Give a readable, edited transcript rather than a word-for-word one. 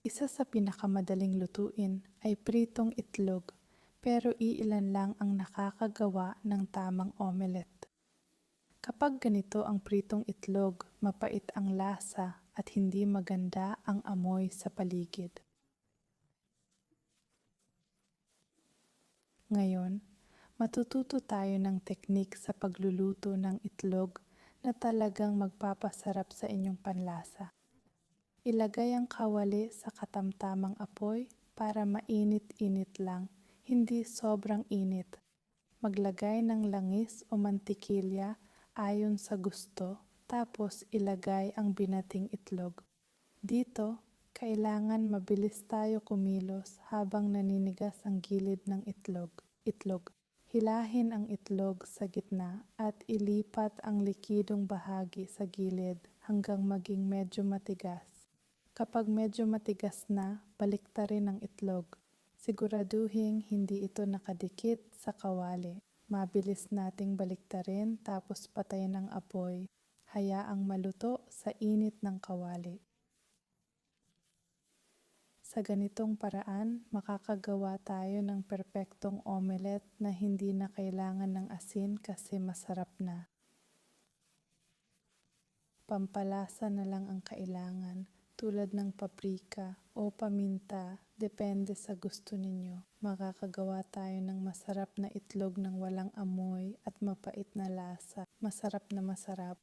Isa sa pinakamadaling lutuin ay pritong itlog, pero iilan lang ang nakakagawa ng tamang omelette. Kapag ganito ang pritong itlog, mapait ang lasa at hindi maganda ang amoy sa paligid. Ngayon, matututo tayo ng teknik sa pagluluto ng itlog na talagang magpapasarap sa inyong panlasa. Ilagay ang kawali sa katamtamang apoy para mainit-init lang, hindi sobrang init. Maglagay ng langis o mantikilya ayon sa gusto, tapos ilagay ang binating itlog. Dito, kailangan mabilis tayo kumilos habang naninigas ang gilid ng itlog. Hilahin ang itlog sa gitna at ilipat ang likidong bahagi sa gilid hanggang maging medyo matigas. Kapag medyo matigas na, baliktarin ang itlog. Siguraduhin hindi ito nakadikit sa kawali. Mabilis nating baliktarin tapos patayin ang apoy. Hayaang maluto sa init ng kawali. Sa ganitong paraan, makakagawa tayo ng perpektong omelette na hindi na kailangan ng asin kasi masarap na. Pampalasa na lang ang kailangan, tulad ng paprika o paminta, depende sa gusto ninyo. Makakagawa tayo ng masarap na itlog ng walang amoy at mapait na lasa. Masarap na masarap.